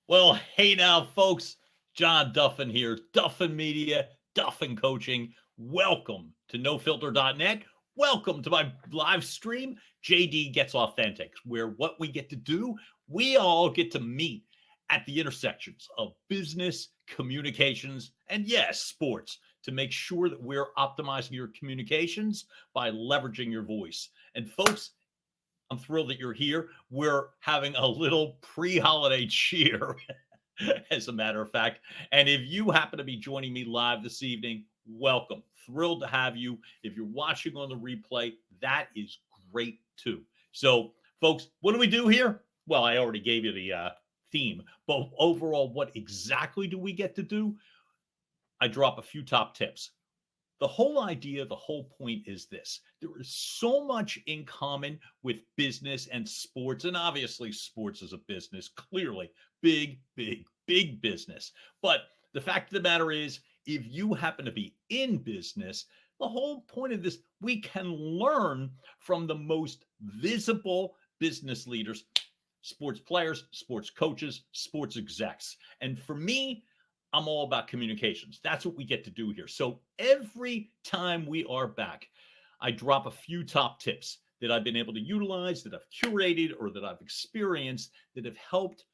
Well, hey now, folks. John Duffin here, Duffin Media, Duffin Coaching. Welcome to NoFilter.net. Welcome to my live stream, JD Gets Authentic, where what we get to do, we all get to meet at the intersections of business, communications, and yes, sports to make sure that we're optimizing your communications by leveraging your voice. And folks, I'm thrilled that you're here. We're having a little pre-holiday cheer, as a matter of fact. And if you happen to be joining me live this evening, welcome. Thrilled to have you. If you're watching on the replay, that is great too. So, folks, what do we do here? Well, I already gave you the theme, but overall, what exactly do we get to do? I drop a few top tips. The whole idea, the whole point is this. There is so much in common with business and sports. And obviously, sports is a business, clearly big, big, big business. But the fact of the matter is, if you happen to be in business, the whole point of this, we can learn from the most visible business leaders, sports players, sports coaches, sports execs. And for me, I'm all about communications. That's what we get to do here. So every time we are back, I drop a few top tips that I've been able to utilize, that I've curated, or that I've experienced that have helped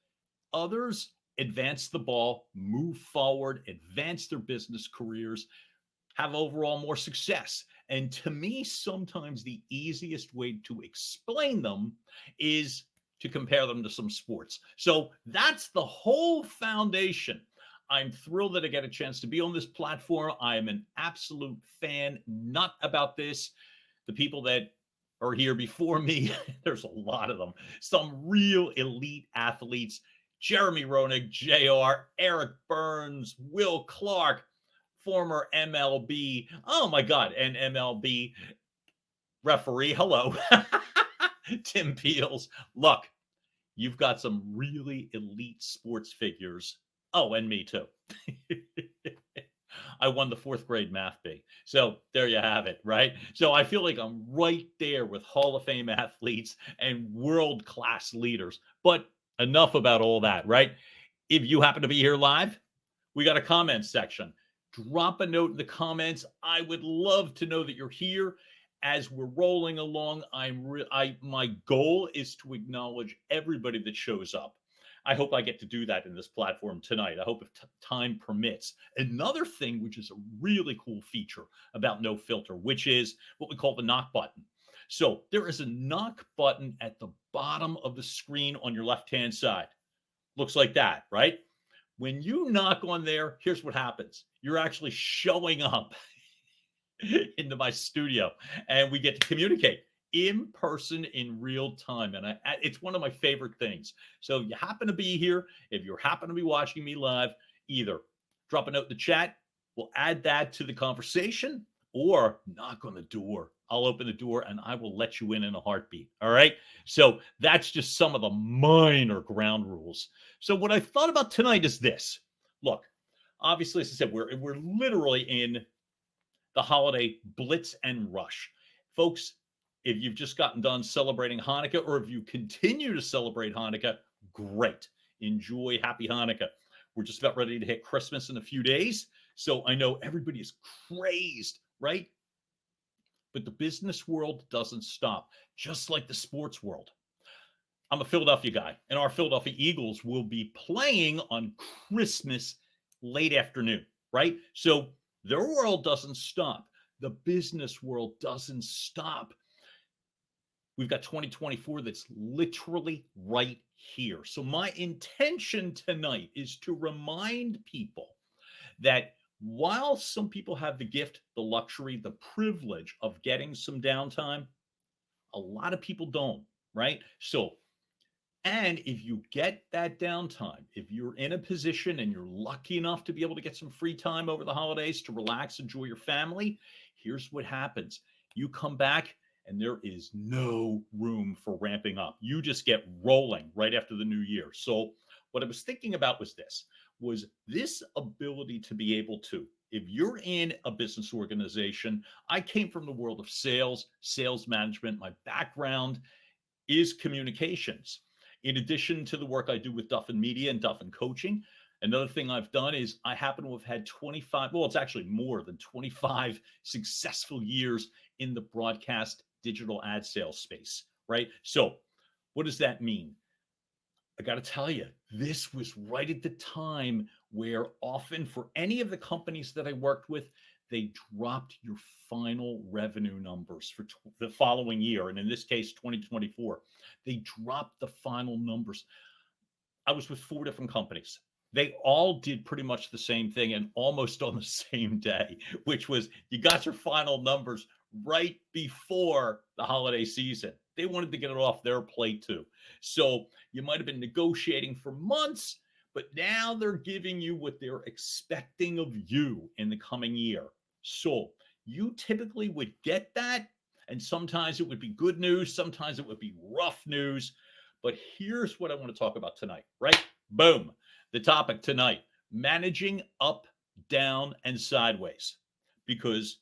others advance the ball, move forward, advance their business careers, have overall more success. And to me, sometimes the easiest way to explain them is to compare them to some sports. So that's the whole foundation. I'm thrilled that I get a chance to be on this platform. I am an absolute fan, not about this. The people that are here before me, there's a lot of them. Some real elite athletes. Jeremy Roenick, JR, Eric Burns, Will Clark, former MLB. Oh my God, and MLB referee. Hello. Tim Peels. Look, you've got some really elite sports figures. Oh, and me too. I won the fourth grade math bee. So there you have it, right? So I feel like I'm right there with Hall of Fame athletes and world class leaders. But enough about all that, right? If you happen to be here live, we got a comment section. Drop a note in the comments. I would love to know that you're here. As we're rolling along, my goal is to acknowledge everybody that shows up. I hope I get to do that in this platform tonight. I hope if time permits. Another thing, which is a really cool feature about No Filter, which is what we call the knock button. So there is a knock button at the bottom of the screen on your left-hand side. Looks like that, right? When you knock on there, here's what happens. You're actually showing up into my studio and we get to communicate in person in real time. And it's one of my favorite things. So you happen to be here. If you happen to be watching me live, either drop a note in the chat. We'll add that to the conversation or knock on the door. I'll open the door and I will let you in a heartbeat. All right. So that's just some of the minor ground rules. So what I thought about tonight is this. Look, obviously, as I said, we're literally in the holiday blitz and rush. Folks, if you've just gotten done celebrating Hanukkah or if you continue to celebrate Hanukkah, great. Enjoy. Happy Hanukkah. We're just about ready to hit Christmas in a few days. So I know everybody is crazed, right? But the business world doesn't stop, just like the sports world. I'm a Philadelphia guy, and our Philadelphia Eagles will be playing on Christmas late afternoon, right? So their world doesn't stop. The business world doesn't stop. We've got 2024 that's literally right here. So my intention tonight is to remind people that while some people have the gift, the luxury, the privilege of getting some downtime, a lot of people don't, right? So, and if you get that downtime, if you're in a position and you're lucky enough to be able to get some free time over the holidays to relax, enjoy your family, here's what happens. You come back and there is no room for ramping up. You just get rolling right after the new year. So what I was thinking about was this ability to be able to, if you're in a business organization, I came from the world of sales management. My background is communications. In addition to the work I do with Duffin Media and Duffin Coaching, another thing I've done is I happen to have had 25, well, it's actually more than 25 successful years in the broadcast digital ad sales space, right? So what does that mean? I got to tell you, this was right at the time where often for any of the companies that I worked with, they dropped your final revenue numbers for the following year. And in this case, 2024, they dropped the final numbers. I was with 4 different companies. They all did pretty much the same thing and almost on the same day, which was you got your final numbers right before the holiday season. They wanted to get it off their plate too. So you might have been negotiating for months, but now they're giving you what they're expecting of you in the coming year. So you typically would get that. And sometimes it would be good news. Sometimes it would be rough news. But here's what I want to talk about tonight, right? Boom. The topic tonight, managing up, down, and sideways. Because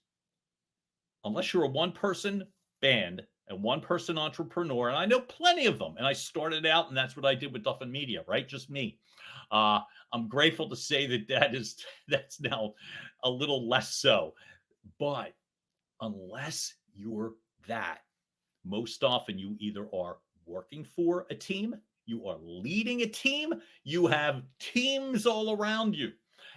unless you're a one-person band and one-person entrepreneur, and I know plenty of them, and I started out, and that's what I did with Duffin Media, right? Just me. I'm grateful to say that's now a little less so. But unless you're that, most often you either are working for a team, you are leading a team, you have teams all around you.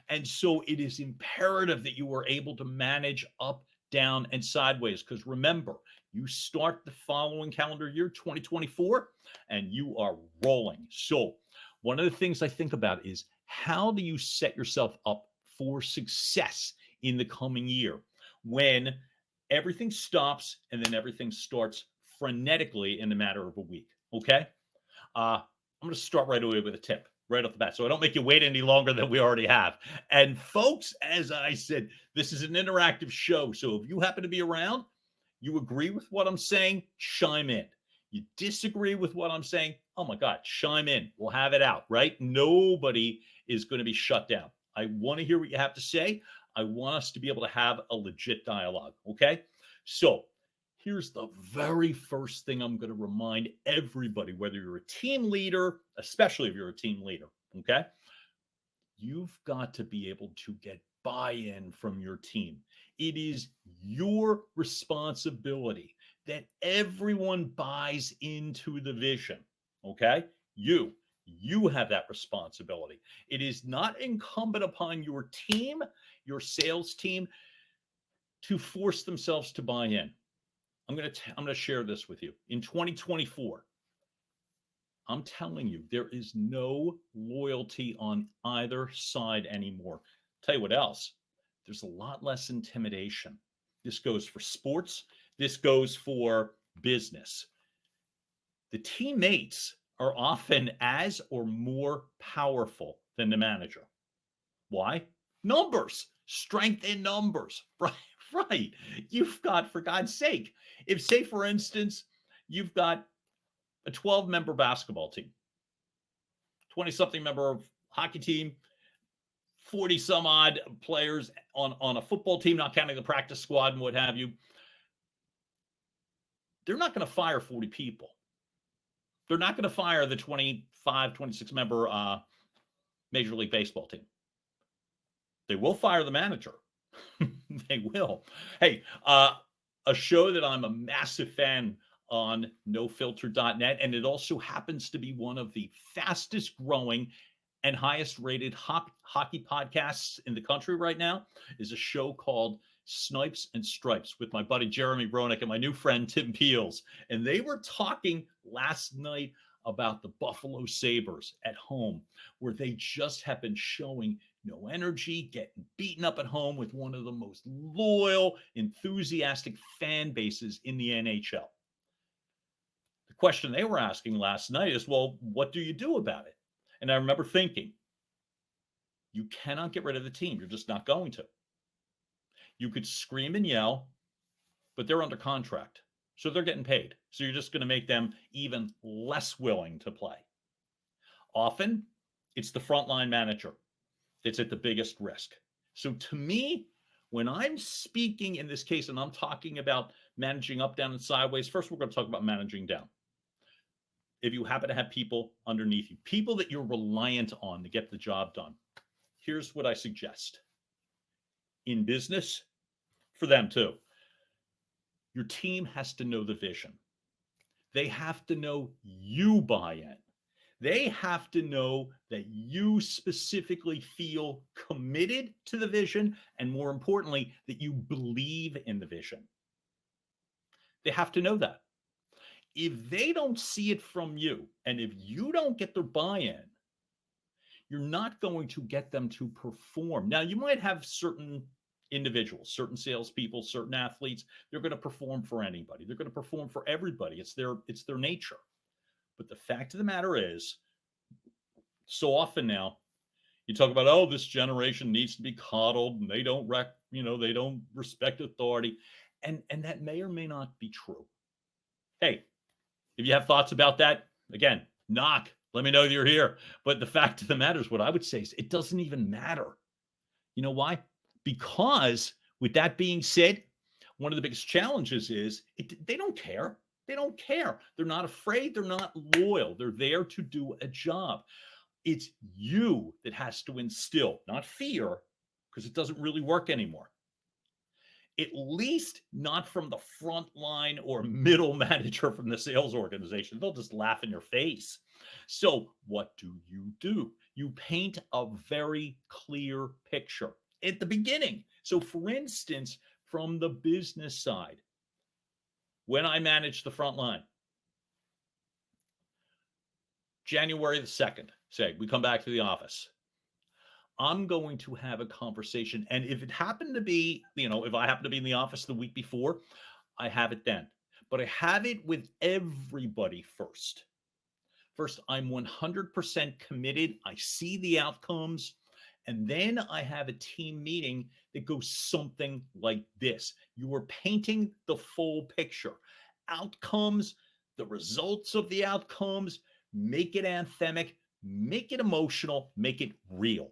And so it is imperative that you are able to manage up, down, and sideways. Because remember, you start the following calendar year, 2024, and you are rolling. So one of the things I think about is how do you set yourself up for success in the coming year when everything stops and then everything starts frenetically in a matter of a week? Okay. I'm going to start right away with a tip right off the bat, so I don't make you wait any longer than we already have. And folks, as I said, this is an interactive show. So if you happen to be around, you agree with what I'm saying, chime in. You disagree with what I'm saying, oh my God, chime in. We'll have it out, right? Nobody is going to be shut down. I want to hear what you have to say. I want us to be able to have a legit dialogue, okay? So here's the very first thing I'm going to remind everybody, whether you're a team leader, especially if you're a team leader, okay? You've got to be able to get buy-in from your team. It is your responsibility that everyone buys into the vision, okay? You have that responsibility. It is not incumbent upon your team, your sales team, to force themselves to buy in. I'm going to share this with you. In 2024, I'm telling you, there is no loyalty on either side anymore. Tell you what else, there's a lot less intimidation. This goes for sports. This goes for business. The teammates are often as or more powerful than the manager. Why? Numbers, strength in numbers, right? Right. You've got, for God's sake, if, say, for instance, you've got a 12-member basketball team, 20-something member hockey team, 40 some odd players on a football team, not counting the practice squad and what have you, they're not going to fire 40 people. They're not going to fire the 25, 26-member Major League Baseball team. They will fire the manager. They will. Hey, a show that I'm a massive fan on nofilter.net, and it also happens to be one of the fastest growing and highest rated hockey podcasts in the country right now, is a show called Snipes and Stripes with my buddy Jeremy Roenick and my new friend Tim Peels. And they were talking last night about the Buffalo Sabres at home, where they just have been showing no energy, getting beaten up at home with one of the most loyal, enthusiastic fan bases in the NHL. The question they were asking last night is, well, what do you do about it? And I remember thinking, you cannot get rid of the team. You're just not going to. You could scream and yell, but they're under contract. So they're getting paid. So you're just going to make them even less willing to play. Often, it's the frontline manager that's at the biggest risk. So to me, when I'm speaking in this case, and I'm talking about managing up, down, and sideways, first we're going to talk about managing down. if you happen to have people underneath you, people that you're reliant on to get the job done, here's what I suggest. In business, for them too, your team has to know the vision. They have to know you buy in. They have to know that you specifically feel committed to the vision, and more importantly, that you believe in the vision. They have to know that. If they don't see it from you, and if you don't get their buy in, you're not going to get them to perform. Now, you might have certain individuals, certain salespeople, certain athletes. They're going to perform for anybody. They're going to perform for everybody. It's their nature. But the fact of the matter is, so often now, you talk about, oh, this generation needs to be coddled, and they don't they don't respect authority, and that may or may not be true. Hey, if you have thoughts about that, again, knock. Let me know that you're here. But the fact of the matter is, what I would say is, it doesn't even matter. You know why? Because with that being said, one of the biggest challenges is they don't care. They don't care. They're not afraid. They're not loyal. They're there to do a job. It's you that has to instill, not fear, because it doesn't really work anymore. At least not from the front line or middle manager from the sales organization. They'll just laugh in your face. So what do? You paint a very clear picture at the beginning. So for instance, from the business side, when I manage the front line, January the 2nd, say we come back to the office, I'm going to have a conversation. And if it happened to be, if I happen to be in the office the week before, I have it then. But I have it with everybody first. First, I'm 100% committed. I see the outcomes. And then I have a team meeting that goes something like this. You are painting the full picture. Outcomes, the results of the outcomes, make it anthemic, make it emotional, make it real.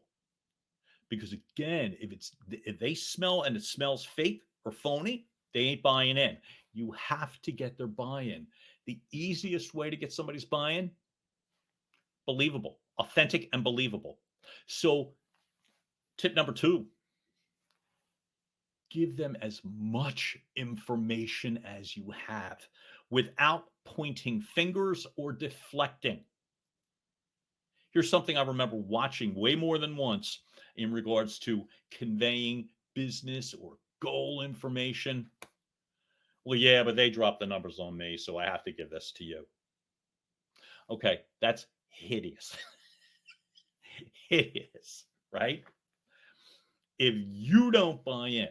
Because again, if they smell and it smells fake or phony, they ain't buying in. You have to get their buy-in. The easiest way to get somebody's buy-in, believable, authentic and believable. So tip number 2, give them as much information as you have without pointing fingers or deflecting. Here's something I remember watching way more than once in regards to conveying business or goal information. Well, yeah, but they dropped the numbers on me, so I have to give this to you. Okay, that's hideous. Hideous, right? If you don't buy in,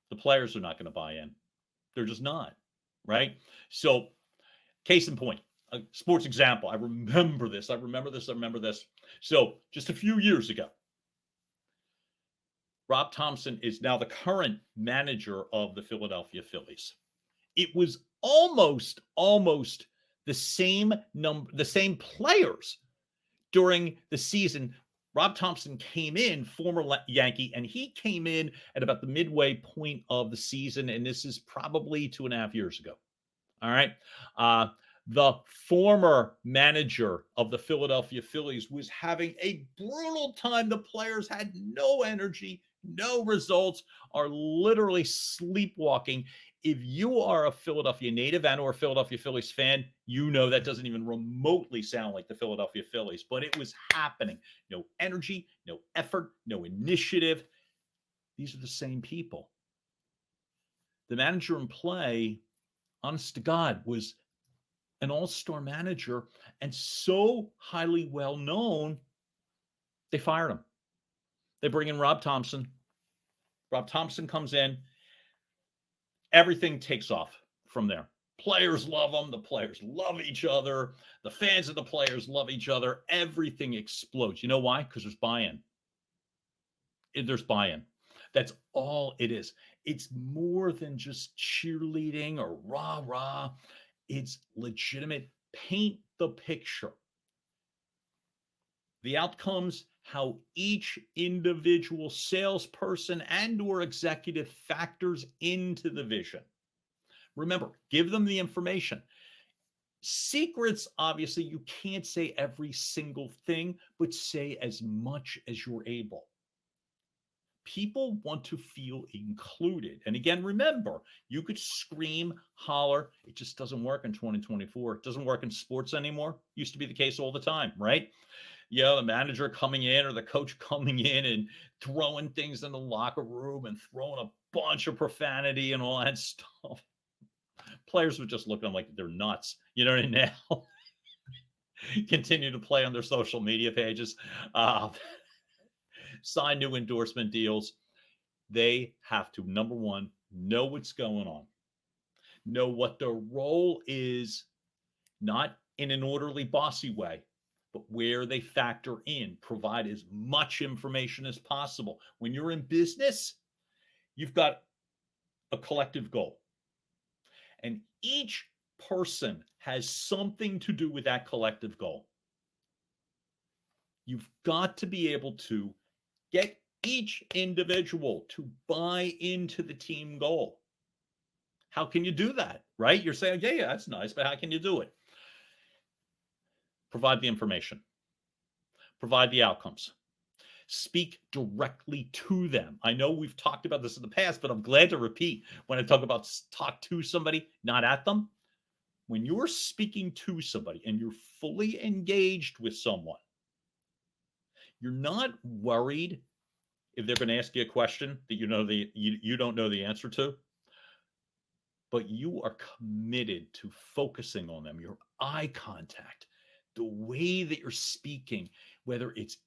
the players are not going to buy in. They're just not, right? So, case in point, a sports example. I remember this. So, just a few years ago, Rob Thompson is now the current manager of the Philadelphia Phillies. It was almost the same players during the season. Rob Thompson came in, former Yankee, and he came in at about the midway point of the season, and this is probably 2.5 years ago. All right. The former manager of the Philadelphia Phillies was having a brutal time. The players had no energy, no results, are literally sleepwalking. If you are a Philadelphia native and or a Philadelphia Phillies fan, you know that doesn't even remotely sound like the Philadelphia Phillies, but it was happening. No energy, no effort, no initiative. These are the same people. The manager in play, honest to God, was an all-star manager and so highly well known, they fired him. They bring in Rob Thompson. Rob Thompson comes in. Everything takes off from there. Players love them. The players love each other. The fans of the players love each other. Everything explodes. You know why? Because there's buy-in. There's buy-in. That's all it is. It's more than just cheerleading or rah-rah. It's legitimate. Paint the picture. The outcomes, how each individual salesperson and or executive factors into the vision. Remember, give them the information. Secrets, obviously, you can't say every single thing, but say as much as you're able. People want to feel included. And again, remember, you could scream, holler. It just doesn't work in 2024. It doesn't work in sports anymore. Used to be the case all the time, right? The manager coming in or the coach coming in and throwing things in the locker room and throwing a bunch of profanity and all that stuff. Players would just look at them like they're nuts. You know what I mean? Now continue to play on their social media pages, sign new endorsement deals. They have to, number one, know what's going on, know what their role is, not in an orderly, bossy way, but where they factor in, provide as much information as possible. When you're in business, you've got a collective goal. And each person has something to do with that collective goal. You've got to be able to get each individual to buy into the team goal. How can you do that, right? You're saying, yeah, that's nice, but how can you do it? Provide the information. Provide the outcomes. Speak directly to them. I know we've talked about this in the past, but I'm glad to repeat when I talk about talk to somebody, not at them. When you're speaking to somebody and you're fully engaged with someone, you're not worried if they're going to ask you a question that you don't know the answer to, but you are committed to focusing on them. Your eye contact, the way that you're speaking, whether it's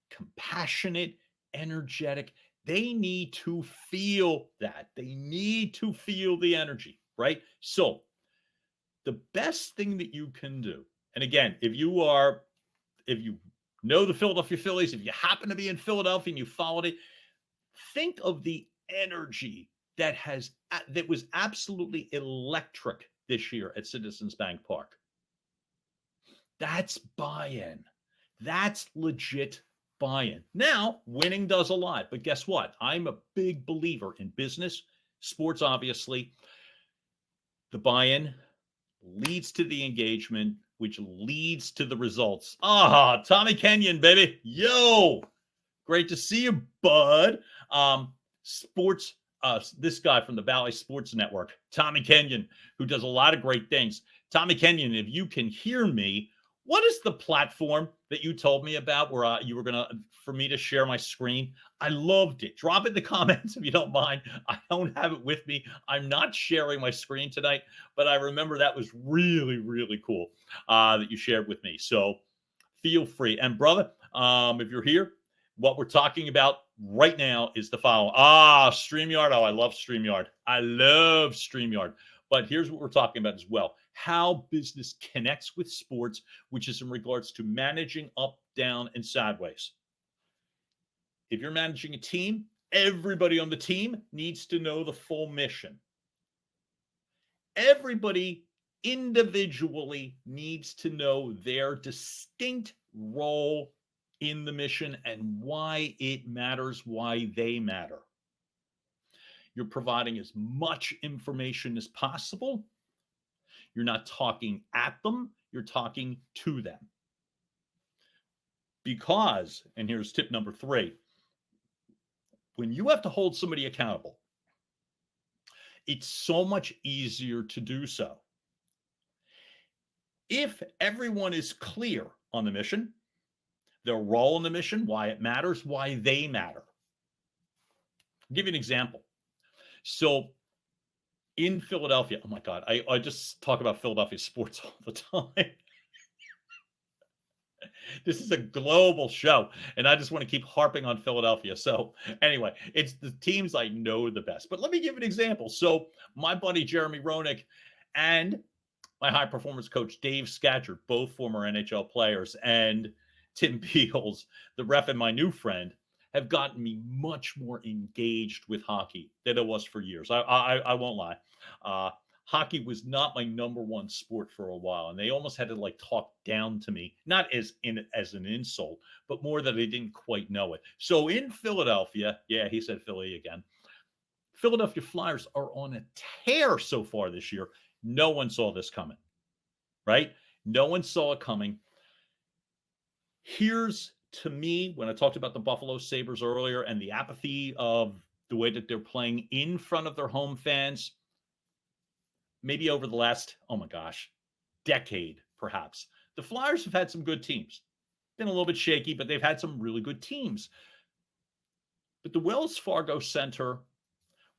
compassionate, energetic, they need to feel that. They need to feel the energy, right? So the best thing that you can do, and again, if you know the Philadelphia Phillies, if you happen to be in Philadelphia and you followed it, think of the energy that was absolutely electric this year at Citizens Bank Park. That's buy-in. That's legit buy-in. Now, winning does a lot, but guess what? I'm a big believer in business, sports, obviously. The buy-in leads to the engagement, which leads to the results. Tommy Kenyon, baby. Yo, great to see you, bud. Sports, this guy from the Valley Sports Network, Tommy Kenyon, who does a lot of great things. Tommy Kenyon, if you can hear me, what is the platform that you told me about where you were for me to share my screen? I loved it. Drop it in the comments if you don't mind. I don't have it with me. I'm not sharing my screen tonight, but I remember that was really, really cool that you shared with me. So feel free. And brother, if you're here, what we're talking about right now is the following. StreamYard. I love StreamYard. I love StreamYard. But here's what we're talking about as well. How business connects with sports, which is in regards to managing up, down, and sideways. If you're managing a team, everybody on the team needs to know the full mission. Everybody individually needs to know their distinct role in the mission and why it matters, why they matter. You're providing as much information as possible. You're not talking at them, you're talking to them. Because, and here's tip number 3, when you have to hold somebody accountable, it's so much easier to do so. If everyone is clear on the mission, their role in the mission, why it matters, why they matter. I'll give you an example. So in Philadelphia, oh my God, I just talk about Philadelphia sports all the time. This is a global show, and I just want to keep harping on Philadelphia. So anyway, it's the teams I know the best. But let me give an example. So my buddy Jeremy Roenick and my high performance coach Dave Scatchard, both former NHL players, and Tim Beals, the ref and my new friend, have gotten me much more engaged with hockey than it was for years. I won't lie. Hockey was not my number one sport for a while, and they almost had to talk down to me, not as an insult, but more that I didn't quite know it. So in Philadelphia, yeah, he said Philly again. Philadelphia Flyers are on a tear so far this year. No one saw this coming. right? No one saw it coming. Here's, to me, when I talked about the Buffalo Sabres earlier and the apathy of the way that they're playing in front of their home fans, maybe over the last, oh my gosh, decade, perhaps. The Flyers have had some good teams. Been a little bit shaky, but they've had some really good teams. But the Wells Fargo Center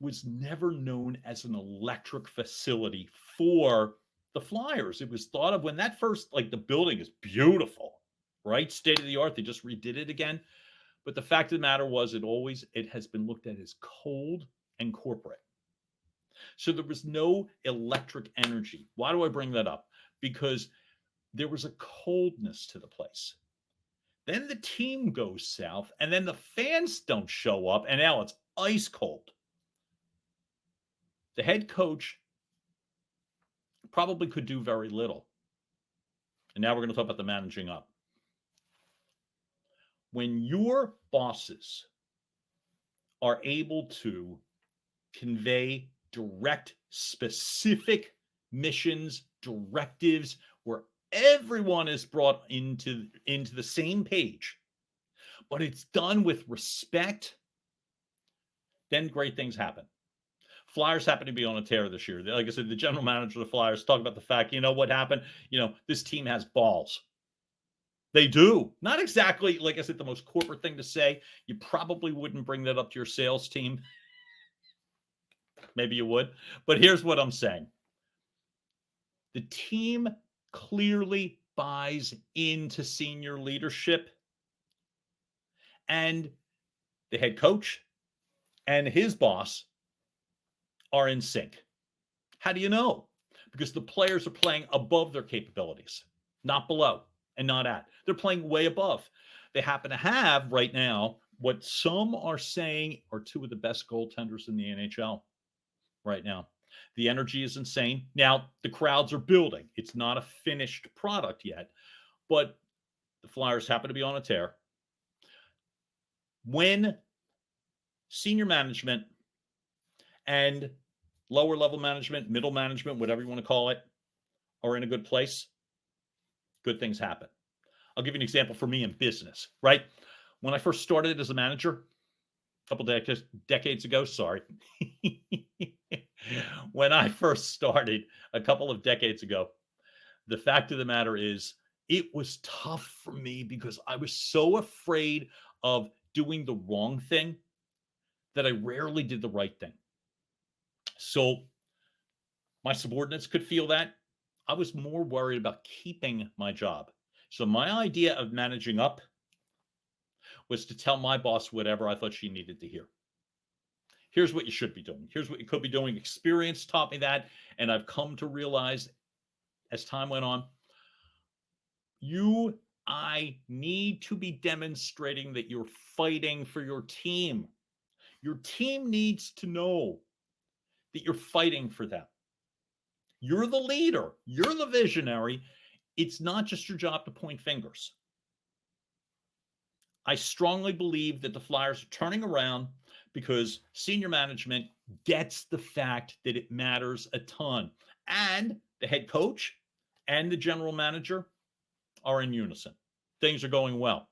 was never known as an electric facility for the Flyers. It was thought of when that first, like, the building is beautiful, right? State of the art. They just redid it again. But the fact of the matter was, it has been looked at as cold and corporate. So there was no electric energy. Why do I bring that up? Because there was a coldness to the place. Then the team goes south, and then the fans don't show up, and now it's ice cold. The head coach probably could do very little. And now we're going to talk about the managing up. When your bosses are able to convey direct, specific missions, directives, where everyone is brought into the same page, but it's done with respect, then great things happen. Flyers happen to be on a tear this year. Like I said, the general manager of the Flyers talked about the fact, you know what happened? This team has balls. They do. Not exactly, like I said, the most corporate thing to say. You probably wouldn't bring that up to your sales team. Maybe you would. But here's what I'm saying. The team clearly buys into senior leadership, and the head coach and his boss are in sync. How do you know? Because the players are playing above their capabilities, not below and not at. They're playing way above. They happen to have right now what some are saying are two of the best goaltenders in the NHL right now. The energy is insane. Now, the crowds are building. It's not a finished product yet, but the Flyers happen to be on a tear. When senior management and lower level management, middle management, whatever you want to call it, are in a good place, good things happen. I'll give you an example for me in business, right? When I first started as a manager, a couple decades ago, when I first started a couple of decades ago, the fact of the matter is it was tough for me because I was so afraid of doing the wrong thing that I rarely did the right thing. So my subordinates could feel that. I was more worried about keeping my job. So my idea of managing up was to tell my boss whatever I thought she needed to hear. Here's what you should be doing. Here's what you could be doing. Experience taught me that. And I've come to realize as time went on, I need to be demonstrating that you're fighting for your team. Your team needs to know that you're fighting for them. You're the leader. You're the visionary. It's not just your job to point fingers. I strongly believe that the Flyers are turning around because senior management gets the fact that it matters a ton. And the head coach and the general manager are in unison. Things are going well.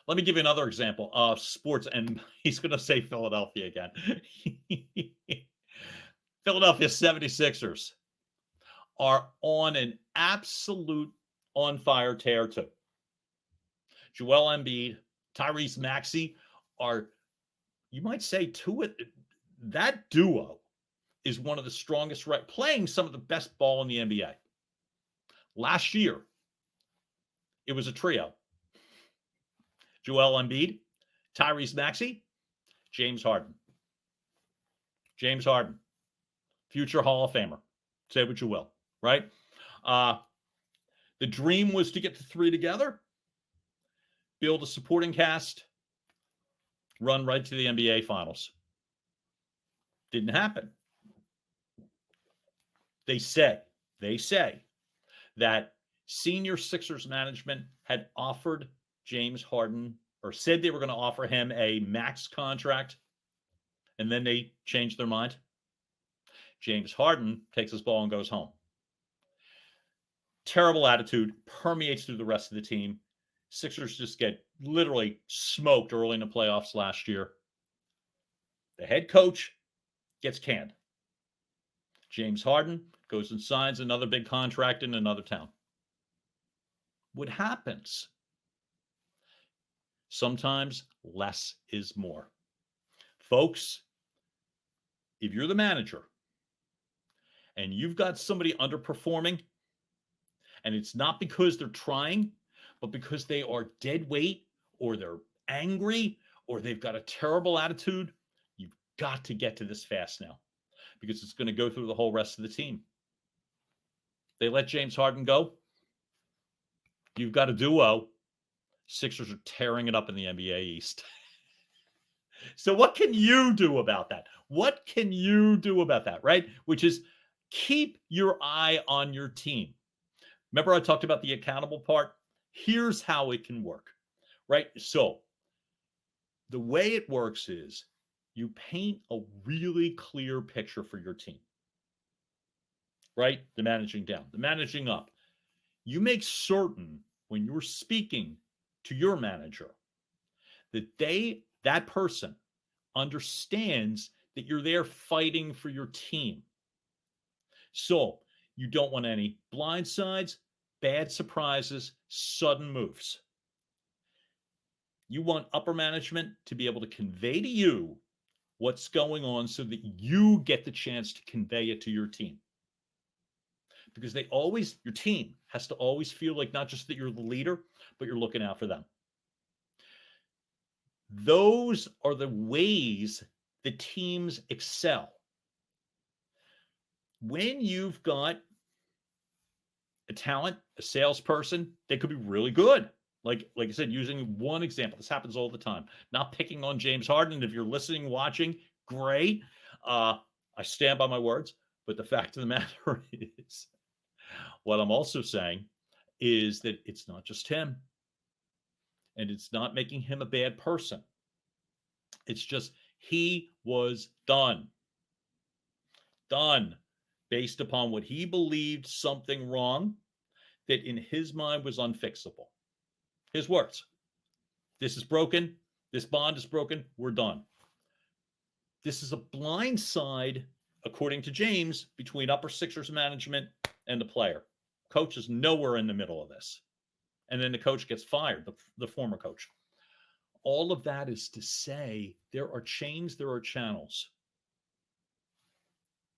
Let me give you another example of sports, and he's going to say Philadelphia again. Philadelphia 76ers are on an absolute on-fire tear too. Joel Embiid, Tyrese Maxey are, you might say, that duo is one of the strongest, right, playing some of the best ball in the NBA. Last year, it was a trio. Joel Embiid, Tyrese Maxey, James Harden. James Harden, future Hall of Famer. Say what you will, right? The dream was to get the three together, build a supporting cast, run right to the NBA Finals. Didn't happen. They say that senior Sixers management had offered James Harden, or said they were going to offer him a max contract, and then they changed their mind. James Harden takes his ball and goes home. Terrible attitude permeates through the rest of the team. Sixers just get literally smoked early in the playoffs last year. The head coach gets canned. James Harden goes and signs another big contract in another town. What happens? Sometimes less is more. Folks, if you're the manager and you've got somebody underperforming, and it's not because they're trying, but because they are dead weight or they're angry or they've got a terrible attitude, you've got to get to this fast now because it's going to go through the whole rest of the team. They let James Harden go. You've got a duo. Sixers are tearing it up in the NBA East. So what can you do about that? What can you do about that, right? Which is keep your eye on your team. Remember I talked about the accountable part? Here's how it can work, right? So the way it works is you paint a really clear picture for your team, right? The managing down, the managing up. You make certain when you're speaking to your manager that that person understands that you're there fighting for your team. So you don't want any blindsides, bad surprises, sudden moves. You want upper management to be able to convey to you what's going on so that you get the chance to convey it to your team. Because your team has to always feel like not just that you're the leader, but you're looking out for them. Those are the ways the teams excel. When you've got a talent, a salesperson, they could be really good. Like I said, using one example, this happens all the time. Not picking on James Harden. If you're listening, watching, great. I stand by my words. But the fact of the matter is, what I'm also saying is that it's not just him. And it's not making him a bad person. It's just he was done. Done. Based upon what he believed something wrong that in his mind was unfixable. His words. This is broken. This bond is broken. We're done. This is a blind side, according to James, between upper Sixers management and the player. Coach is nowhere in the middle of this. And then the coach gets fired, the former coach. All of that is to say there are chains, there are channels.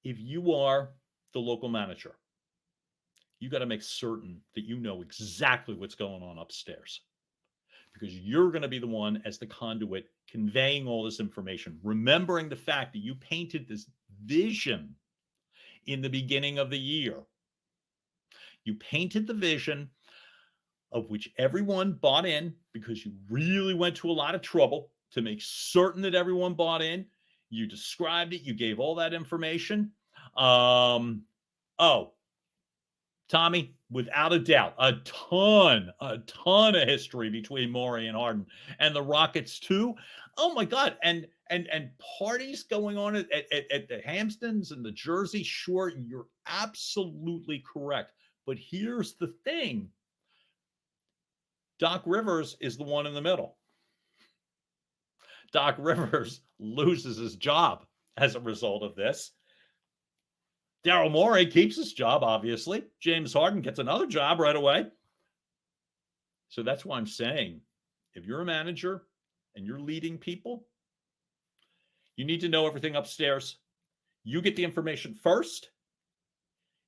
If you are the local manager, you got to make certain that you know exactly what's going on upstairs, because you're going to be the one as the conduit conveying all this information, remembering the fact that you painted this vision in the beginning of the year. You painted the vision of which everyone bought in because you really went to a lot of trouble to make certain that everyone bought in. You described it. You gave all that information. Tommy, without a doubt, a ton of history between Morey and Harden and the Rockets too. Oh my God. And parties going on at the Hamptons and the Jersey Shore. You're absolutely correct. But here's the thing. Doc Rivers is the one in the middle. Doc Rivers loses his job as a result of this. Daryl Morey keeps his job, obviously. James Harden gets another job right away. So that's why I'm saying, if you're a manager and you're leading people, you need to know everything upstairs. You get the information first.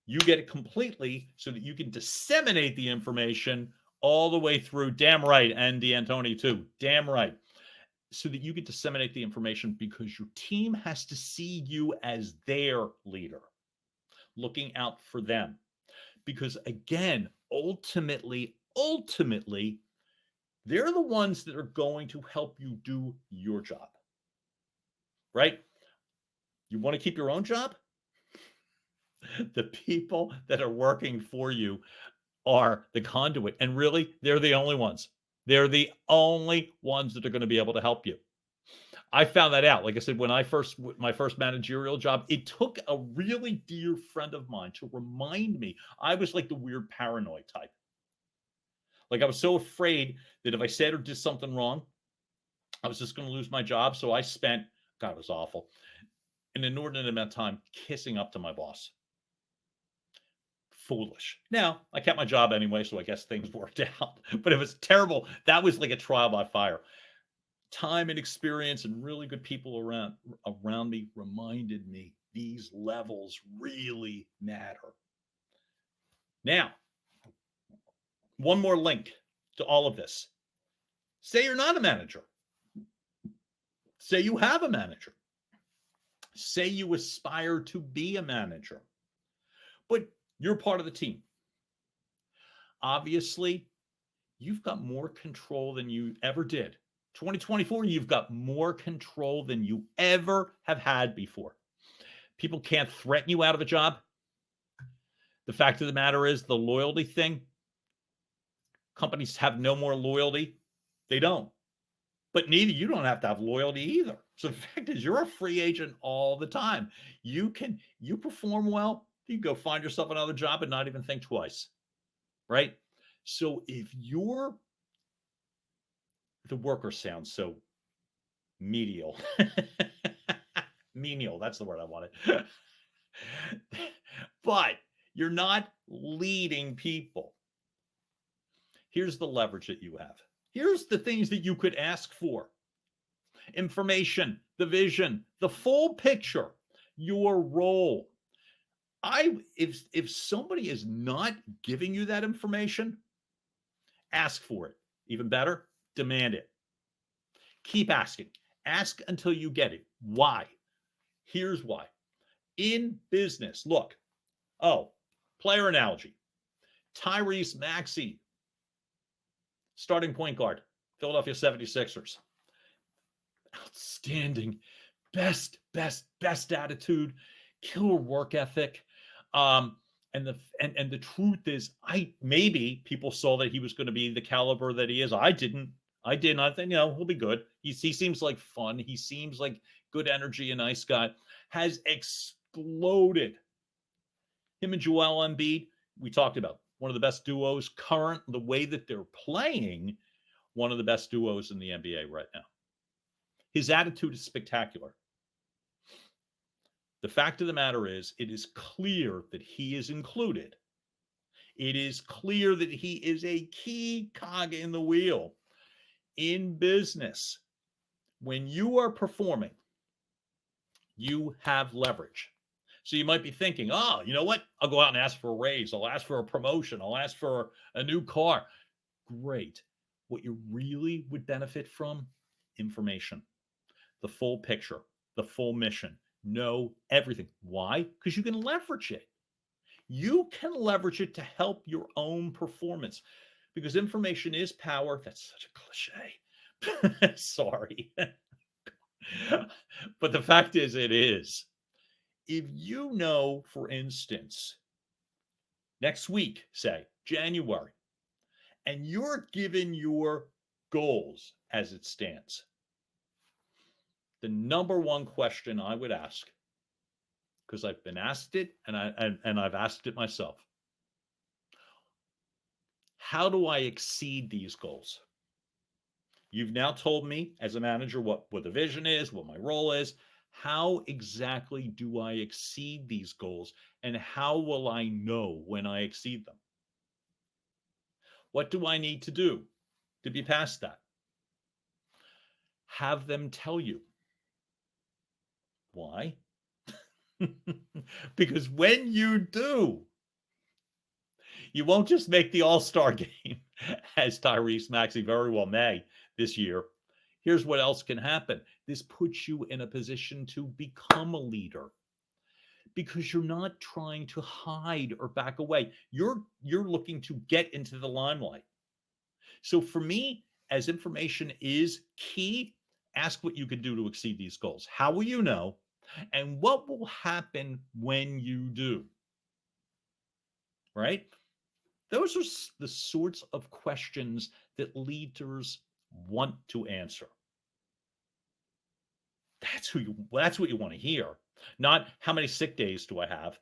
You get it completely so that you can disseminate the information all the way through. Damn right. And D'Antoni too. Damn right. So that you can disseminate the information, because your team has to see you as their leader, looking out for them. Because again, ultimately, they're the ones that are going to help you do your job. Right? You want to keep your own job? The people that are working for you are the conduit. And really, they're the only ones. They're the only ones that are going to be able to help you. I found that out. Like I said, when my first managerial job, it took a really dear friend of mine to remind me. I was like the weird paranoid type. Like I was so afraid that if I said or did something wrong, I was just going to lose my job. So I spent, God, it was awful, an inordinate amount of time kissing up to my boss. Foolish. Now, I kept my job anyway, so I guess things worked out. But it was terrible. That was like a trial by fire. Time and experience and really good people around me reminded me these levels really matter. Now, one more link to all of this. Say you're not a manager. Say you have a manager. Say you aspire to be a manager, but you're part of the team. Obviously, you've got more control than you ever did. 2024, you've got more control than you ever have had before. People can't threaten you out of a job. The fact of the matter is the loyalty thing. Companies have no more loyalty. They don't. But you don't have to have loyalty either. So the fact is you're a free agent all the time. You perform well, you go find yourself another job and not even think twice. Right? So if you're the worker sounds so menial. Menial, that's the word I wanted. But you're not leading people. Here's the leverage that you have. Here's the things that you could ask for. Information, the vision, the full picture, your role. If somebody is not giving you that information, ask for it. Even better, demand it. Keep asking. Ask until you get it. Why? Here's why. In business, look. Player analogy. Tyrese Maxey, starting point guard, Philadelphia 76ers. Outstanding. Best attitude, killer work ethic. And the truth is, maybe people saw that he was going to be the caliber that he is. I didn't. I think, he'll be good. He seems like fun. He seems like good energy, a nice guy. Has exploded. Him and Joel Embiid, we talked about one of the best duos current, the way that they're playing, one of the best duos in the NBA right now. His attitude is spectacular. The fact of the matter is, it is clear that he is included. It is clear that he is a key cog in the wheel. In business, when you are performing, you have leverage. So you might be thinking, you know what? I'll go out and ask for a raise. I'll ask for a promotion. I'll ask for a new car. Great. What you really would benefit from, information, the full picture, the full mission, know everything. Why? Because you can leverage it. You can leverage it to help your own performance because information is power. That's such a cliche. Sorry. But the fact is, it is. If you know, for instance, next week, say January, and you're given your goals as it stands, the number one question I would ask, because I've been asked it and I've asked it myself, how do I exceed these goals? You've now told me as a manager what the vision is, what my role is. How exactly do I exceed these goals? And how will I know when I exceed them? What do I need to do to be past that? Have them tell you. Why? Because when you do, you won't just make the All-Star game, as Tyrese Maxey very well may this year. Here's what else can happen. This puts you in a position to become a leader because you're not trying to hide or back away. You're looking to get into the limelight. So for me, as information is key, ask what you can do to exceed these goals. How will you know? And what will happen when you do? Right? Those are the sorts of questions that leaders want to answer. That's what you want to hear. Not how many sick days do I have?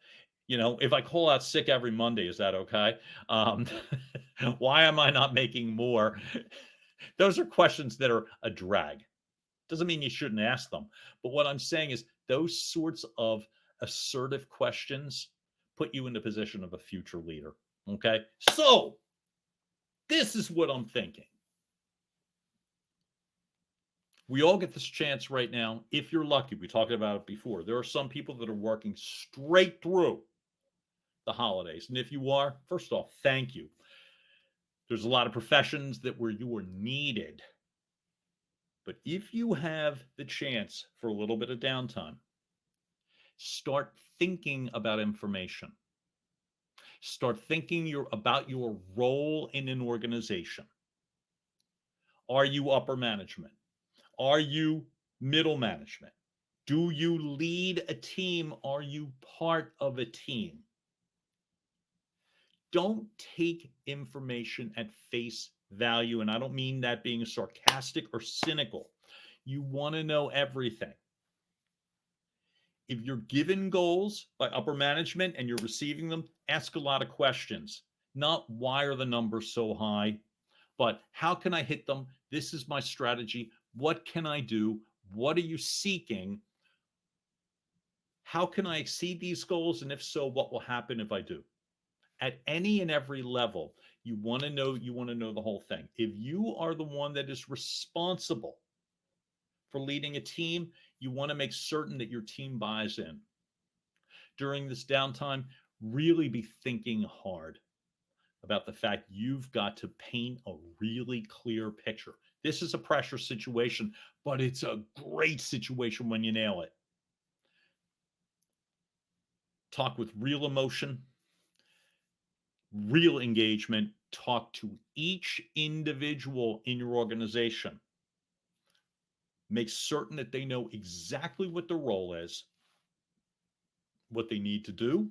If I call out sick every Monday, is that okay? Um, why am I not making more? Those are questions that are a drag. Doesn't mean you shouldn't ask them. But what I'm saying is those sorts of assertive questions put you in the position of a future leader. Okay. So this is what I'm thinking. We all get this chance right now. If you're lucky, we talked about it before. There are some people that are working straight through the holidays. And if you are, first off, thank you. There's a lot of professions where you are needed. But if you have the chance for a little bit of downtime, start thinking about information. Start thinking about your role in an organization. Are you upper management? Are you middle management? Do you lead a team? Are you part of a team? Don't take information at face value. And I don't mean that being sarcastic or cynical. You want to know everything. If you're given goals by upper management and you're receiving them, ask a lot of questions. Not why are the numbers so high, but how can I hit them? This is my strategy. What can I do? What are you seeking? How can I exceed these goals? And if so, what will happen if I do? At any and every level, you want to know the whole thing. If you are the one that is responsible for leading a team, you want to make certain that your team buys in. During this downtime, really be thinking hard about the fact you've got to paint a really clear picture. This is a pressure situation, but it's a great situation when you nail it. Talk with real emotion, real engagement. Talk to each individual in your organization. Make certain that they know exactly what their role is, what they need to do,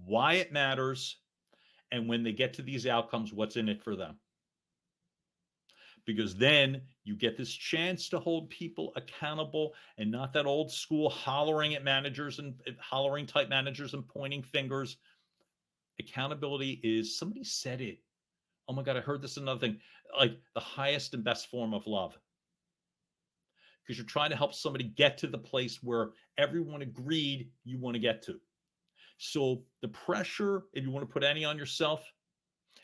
why it matters, and when they get to these outcomes, what's in it for them. Because then you get this chance to hold people accountable and not that old school hollering at managers and hollering type managers and pointing fingers. Accountability is, somebody said it. Oh my God, I heard this another thing, like the highest and best form of love. Because you're trying to help somebody get to the place where everyone agreed you want to get to. So the pressure, if you want to put any on yourself,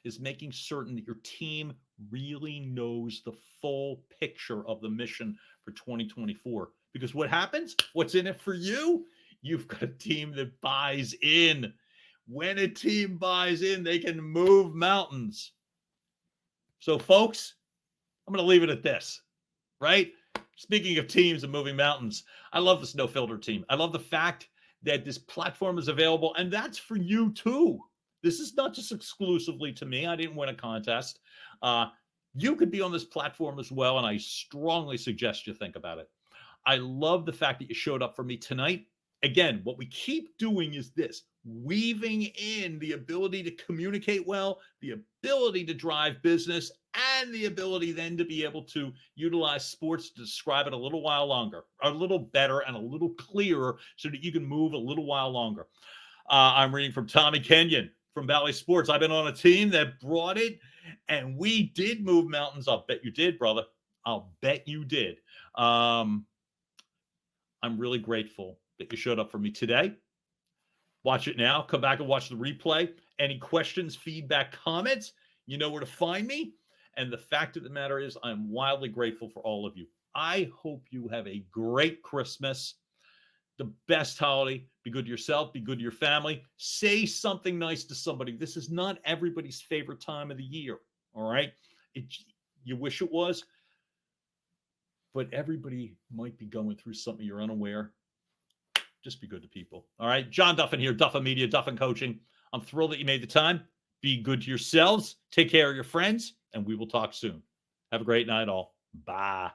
is making certain that your team really knows the full picture of the mission for 2024. Because what happens? What's in it for you? You've got a team that buys in. When a team buys in, they can move mountains. So, folks, I'm going to leave it at this, right? Speaking of teams and moving mountains, I love this No Filter team. I love the fact that this platform is available, and that's for you too. This is not just exclusively to me. I didn't win a contest. You could be on this platform as well, and I strongly suggest you think about it. I love the fact that you showed up for me tonight. Again, what we keep doing is this, weaving in the ability to communicate well, the ability to drive business, and the ability then to be able to utilize sports to describe it a little while longer, a little better and a little clearer so that you can move a little while longer. I'm reading from Tommy Kenyon from Valley Sports. I've been on a team that brought it, and we did move mountains. I'll bet you did, brother. I'll bet you did. I'm really grateful that you showed up for me today. Watch it now. Come back and watch the replay. Any questions, feedback, comments, you know where to find me. And the fact of the matter is, I'm wildly grateful for all of you. I hope you have a great Christmas, the best holiday. Be good to yourself. Be good to your family. Say something nice to somebody. This is not everybody's favorite time of the year. All right. You wish it was, but everybody might be going through something you're unaware. Just be good to people. All right. John Duffin here, Duffin Media, Duffin Coaching. I'm thrilled that you made the time. Be good to yourselves. Take care of your friends, and we will talk soon. Have a great night, all. Bye.